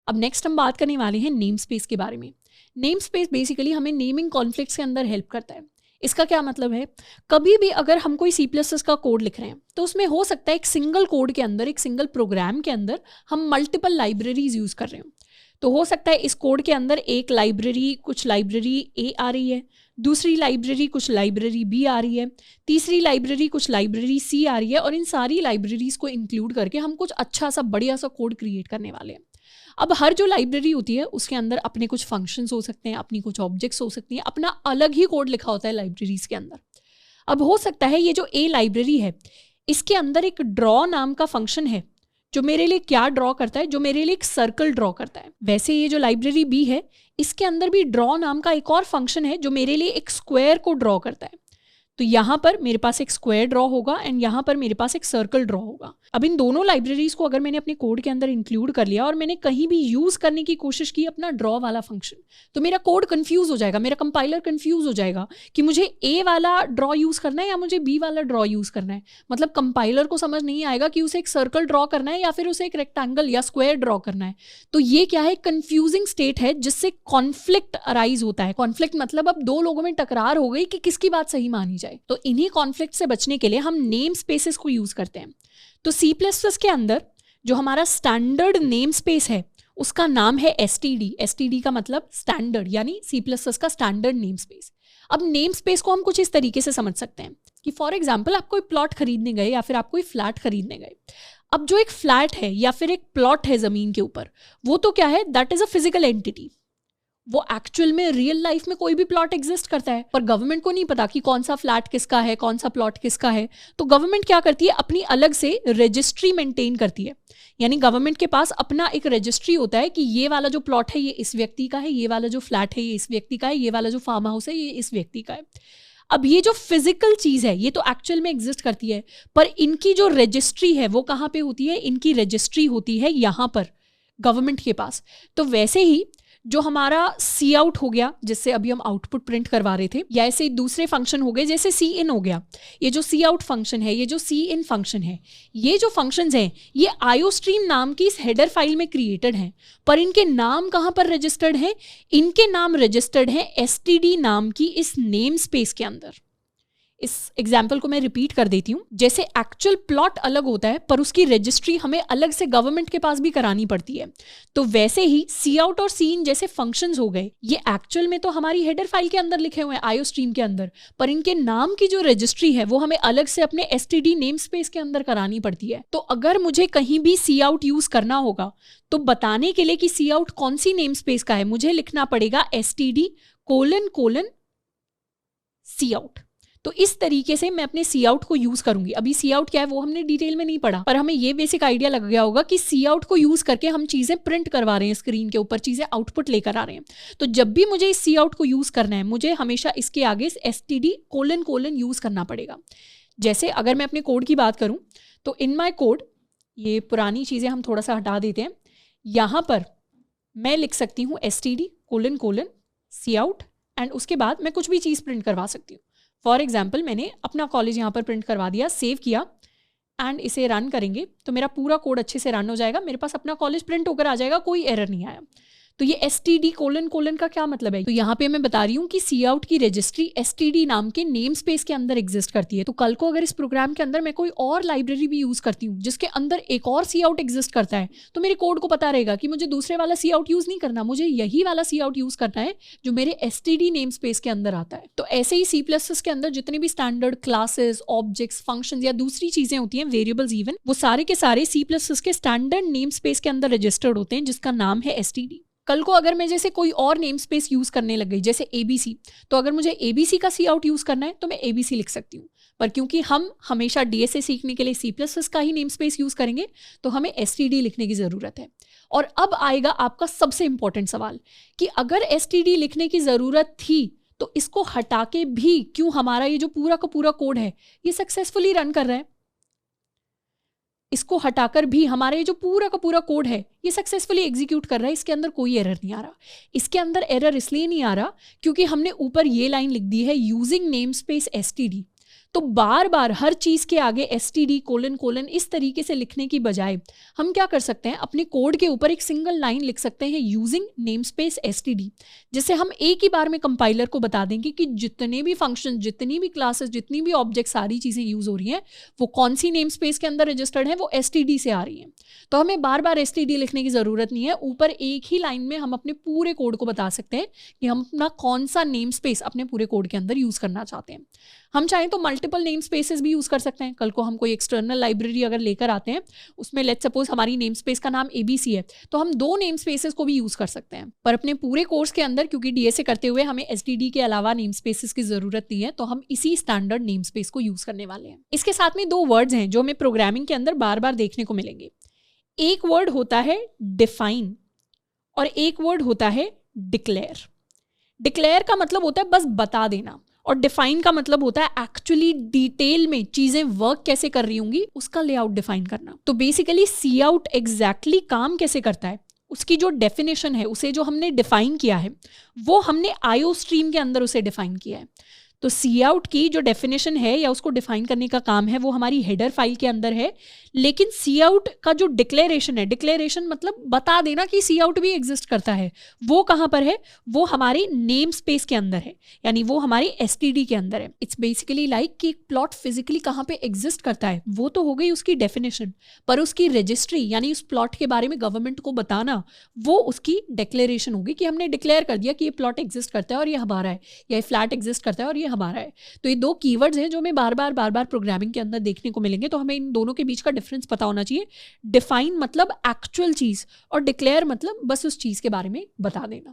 अब नेक्स्ट हम बात करने वाले हैं नेम स्पेस के बारे में। नेम स्पेस बेसिकली हमें नेमिंग कॉन्फ्लिक्ट्स के अंदर हेल्प करता है। इसका क्या मतलब है, कभी भी अगर हम कोई C++ का कोड लिख रहे हैं तो उसमें हो सकता है एक सिंगल कोड के अंदर, एक सिंगल प्रोग्राम के अंदर हम मल्टीपल लाइब्रेरीज यूज़ कर रहे हो। तो हो सकता है इस कोड के अंदर एक लाइब्रेरी, कुछ लाइब्रेरी A आ रही है, दूसरी लाइब्रेरी कुछ लाइब्रेरी B आ रही है, तीसरी लाइब्रेरी कुछ लाइब्रेरी C आ रही है, और इन सारी लाइब्रेरीज को इंक्लूड करके हम कुछ अच्छा सा बढ़िया सा कोड क्रिएट करने वाले हैं। अब हर जो लाइब्रेरी होती है उसके अंदर अपने कुछ फंक्शंस हो सकते हैं, अपनी कुछ ऑब्जेक्ट्स हो सकती हैं, अपना अलग ही कोड लिखा होता है लाइब्रेरीज के अंदर। अब हो सकता है ये जो A लाइब्रेरी है इसके अंदर एक ड्रॉ नाम का फंक्शन है जो मेरे लिए क्या ड्रॉ करता है, जो मेरे लिए एक सर्कल ड्रॉ करता है। वैसे ये जो लाइब्रेरी B है इसके अंदर भी ड्रॉ नाम का एक और फंक्शन है जो मेरे लिए एक स्क्वायर को ड्रॉ करता है। तो यहाँ पर मेरे पास एक स्क्वायर ड्रॉ होगा एंड यहाँ पर मेरे पास एक सर्कल ड्रॉ होगा। अब इन दोनों लाइब्रेरीज को अगर मैंने अपने कोड के अंदर इंक्लूड कर लिया और मैंने कहीं भी यूज करने की कोशिश की अपना ड्रॉ वाला फंक्शन, तो मेरा कोड कंफ्यूज हो जाएगा, मेरा कंपाइलर कंफ्यूज हो जाएगा कि मुझे A वाला ड्रॉ यूज करना है या मुझे B वाला ड्रॉ यूज करना है। मतलब कंपाइलर को समझ नहीं आएगा कि उसे एक सर्कल ड्रॉ करना है या फिर उसे एक रेक्टेंगल या स्क्वायर ड्रॉ करना है। तो ये क्या है, कंफ्यूजिंग स्टेट है जिससे कॉन्फ्लिक्ट अराइज होता है। कॉन्फ्लिक्ट मतलब अब दो लोगों में टकरार हो गई कि किसकी बात सही मानी जाए। तो इन्हीं कॉन्फ्लिक्ट से बचने के लिए हम नेम स्पेसेस को यूज करते हैं। तो C++ के अंदर जो हमारा स्टैंडर्ड नेम स्पेस है उसका नाम है STD। STD का मतलब स्टैंडर्ड, यानी C++ का स्टैंडर्ड नेम स्पेस। अब नेम स्पेस को हम कुछ इस तरीके से समझ सकते हैं कि फॉर एग्जाम्पल आप कोई प्लॉट खरीदने गए या फिर आप कोई फ्लैट खरीदने गए। अब जो एक फ्लैट है या फिर एक प्लॉट है जमीन के ऊपर, वो तो क्या है, that is a physical entity. वो एक्चुअल में रियल लाइफ में कोई भी प्लॉट एग्जिस्ट करता है, पर गवर्नमेंट को नहीं पता कि कौन सा फ्लैट किसका है, कौन सा प्लॉट किसका है। तो गवर्नमेंट क्या करती है, अपनी अलग से रजिस्ट्री मेंटेन करती है। यानी गवर्नमेंट के पास अपना एक रजिस्ट्री होता है कि ये वाला जो प्लॉट है ये इस व्यक्ति का है, ये वाला जो फ्लैट है ये इस व्यक्ति का है, ये वाला जो फार्म हाउस है ये इस व्यक्ति का है। अब ये जो फिजिकल चीज है ये तो एक्चुअल में एग्जिस्ट करती है, पर इनकी जो रजिस्ट्री है वो कहाँ पे होती है, इनकी रजिस्ट्री होती है यहाँ पर गवर्नमेंट के पास। तो वैसे ही जो हमारा सी आउट हो गया जिससे अभी हम आउटपुट प्रिंट करवा रहे थे, या ऐसे दूसरे फंक्शन हो गए जैसे सी इन हो गया, ये जो सी आउट फंक्शन है, ये जो सी इन फंक्शन है, ये जो फंक्शंस हैं ये आयोस्ट्रीम नाम की इस हेडर फाइल में क्रिएटेड हैं, पर इनके नाम कहाँ पर रजिस्टर्ड हैं, इनके नाम रजिस्टर्ड हैं STD नाम की इस नेम स्पेस के अंदर। इस एग्जाम्पल को मैं रिपीट कर देती हूँ। जैसे एक्चुअल प्लॉट अलग होता है पर उसकी रजिस्ट्री हमें अलग से गवर्नमेंट के पास भी करानी पड़ती है, तो वैसे ही सी आउट और सी इन जैसे फंक्शंस हो गए, ये एक्चुअल में तो हमारी हेडर फाइल के अंदर लिखे हुए हैं आयोस्ट्रीम के अंदर, पर इनके नाम की जो रजिस्ट्री है वो हमें अलग से अपने STD नेम स्पेस के अंदर करानी पड़ती है। तो अगर मुझे कहीं भी सी आउट यूज करना होगा तो बताने के लिए कि सी आउट कौन सी नेम स्पेस का है, मुझे लिखना पड़ेगा STD::C आउट। तो इस तरीके से मैं अपने सी आउट को यूज करूंगी। अभी सी आउट क्या है वो हमने डिटेल में नहीं पढ़ा, पर हमें ये बेसिक आइडिया लग गया होगा कि सी आउट को यूज करके हम चीजें प्रिंट करवा रहे हैं, स्क्रीन के ऊपर चीजें आउटपुट लेकर आ रहे हैं। तो जब भी मुझे इस सी आउट को यूज करना है मुझे हमेशा इसके आगे STD::: यूज करना पड़ेगा। जैसे अगर मैं अपने कोड की बात करूं तो इन माई कोड, ये पुरानी चीजें हम थोड़ा सा हटा देते हैं, यहां पर मैं लिख सकती हूँ STD::C आउट एंड उसके बाद मैं कुछ भी चीज प्रिंट करवा सकती हूँ। फॉर एग्जाम्पल मैंने अपना कॉलेज यहाँ पर प्रिंट करवा दिया, सेव किया एंड इसे रन करेंगे तो मेरा पूरा कोड अच्छे से रन हो जाएगा, मेरे पास अपना कॉलेज प्रिंट होकर आ जाएगा, कोई एरर नहीं आया। तो ये STD::: का क्या मतलब है, तो यहाँ पे मैं बता रही हूँ कि सी आउट की रजिस्ट्री STD नाम के नेम स्पेस के अंदर एग्जिस्ट करती है। तो कल को अगर इस प्रोग्राम के अंदर मैं कोई और लाइब्रेरी भी यूज करती हूँ जिसके अंदर एक और सी आउट एग्जिस्ट करता है, तो मेरे कोड को पता रहेगा कि मुझे दूसरे वाला सी आउट यूज नहीं करना, मुझे यही वाला सी आउट यूज करना है जो मेरे STD नेम स्पेस के अंदर आता है। तो ऐसे ही C++ के अंदर जितने भी स्टैंडर्ड क्लासेस, ऑब्जेक्ट्स, फंक्शंस या दूसरी चीजें होती हैं, वेरिएबल्स इवन, वो सारे के सारे C++ के स्टैंडर्ड नेम स्पेस के अंदर रजिस्टर्ड होते हैं जिसका नाम है STD। कल को अगर मैं जैसे कोई और नेम स्पेस यूज करने लग गई जैसे ABC, तो अगर मुझे ABC का सी आउट यूज करना है तो मैं ABC लिख सकती हूँ, पर क्योंकि हम हमेशा DSA सीखने के लिए C++ का ही नेम स्पेस यूज करेंगे तो हमें STD लिखने की जरूरत है। और अब आएगा आपका सबसे इंपॉर्टेंट सवाल कि अगर STD लिखने की जरूरत थी तो इसको हटा के भी क्यों हमारा ये जो पूरा का पूरा कोड है ये सक्सेसफुली रन कर रहा है। इसको हटाकर भी हमारा ये जो पूरा का पूरा कोड है ये सक्सेसफुली एग्जीक्यूट कर रहा है, इसके अंदर कोई एरर नहीं आ रहा। इसके अंदर एरर इसलिए नहीं आ रहा क्योंकि हमने ऊपर ये लाइन लिख दी है यूजिंग नेम स्पेस STD। तो बार बार हर चीज़ के आगे STD कोलन कोलन इस तरीके से लिखने की बजाय हम क्या कर सकते हैं, अपने कोड के ऊपर एक सिंगल लाइन लिख सकते हैं यूजिंग नेम स्पेस STD, जिससे हम एक ही बार में कंपाइलर को बता देंगे कि जितने भी फंक्शन, जितनी भी क्लासेस, जितनी भी ऑब्जेक्ट, सारी चीज़ें यूज़ हो रही हैं वो कौन सी नेम स्पेस के अंदर रजिस्टर्ड है, वो STD से आ रही हैं। तो हमें बार बार STD लिखने की ज़रूरत नहीं है, ऊपर एक ही लाइन में हम अपने पूरे कोड को बता सकते हैं कि हम अपना कौन सा नेम स्पेस अपने पूरे कोड के अंदर यूज़ करना चाहते हैं। हम चाहें तो मल्टीपल नेम स्पेसेस भी यूज़ कर सकते हैं। कल को हम कोई एक्सटर्नल लाइब्रेरी अगर लेकर आते हैं, उसमें लेट्स सपोज हमारी नेम स्पेस का नाम ABC है, तो हम 2 नेम स्पेसेस को भी यूज़ कर सकते हैं। पर अपने पूरे कोर्स के अंदर क्योंकि DSA करते हुए हमें STD के अलावा नेम स्पेसेस की ज़रूरत नहीं है, तो हम इसी स्टैंडर्ड नेम स्पेस को यूज़ करने वाले हैं। इसके साथ में 2 वर्ड्स हैं जो हमें प्रोग्रामिंग के अंदर बार बार देखने को मिलेंगे। एक वर्ड होता है डिफाइन और एक वर्ड होता है डिक्लेयर। डिक्लेयर का मतलब होता है बस बता देना, और डिफाइन का मतलब होता है एक्चुअली डिटेल में चीजें वर्क कैसे कर रही होंगी उसका लेआउट डिफाइन करना। तो बेसिकली सी आउट एग्जैक्टली काम कैसे करता है, उसकी जो डेफिनेशन है, उसे जो हमने डिफाइन किया है, वो हमने IO स्ट्रीम के अंदर उसे डिफाइन किया है। तो सी आउट की जो डेफिनेशन है या उसको डिफाइन करने का काम है वो हमारी हेडर फाइल के अंदर है, लेकिन सी आउट का जो डिक्लेरेशन है, डिक्लेरेशन मतलब बता देना कि सी आउट भी एग्जिस्ट करता है, वो कहाँ पर है, वो हमारे नेम स्पेस के अंदर है, यानी वो हमारे STD के अंदर है। इट्स बेसिकली लाइक कि प्लॉट फिजिकली कहाँ पे एग्जिस्ट करता है वो तो हो गई उसकी डेफिनेशन, पर उसकी रजिस्ट्री यानी उस प्लॉट के बारे में गवर्नमेंट को बताना, वो उसकी डिक्लेरेशन होगी कि हमने डिक्लेयर कर दिया कि ये प्लॉट एग्जिस्ट करता है और ये हमारा है, या ये फ्लैट एग्जिस्ट करता है और ये हमारा है। तो ये 2 कीवर्ड्स हैं जो हमें बार बार प्रोग्रामिंग के अंदर देखने को मिलेंगे, तो हमें इन दोनों के बीच का डिफरेंस पता होना चाहिए। डिफाइन मतलब एक्चुअल चीज़ और डिक्लेयर मतलब बस उस चीज़ के बारे में बता देना।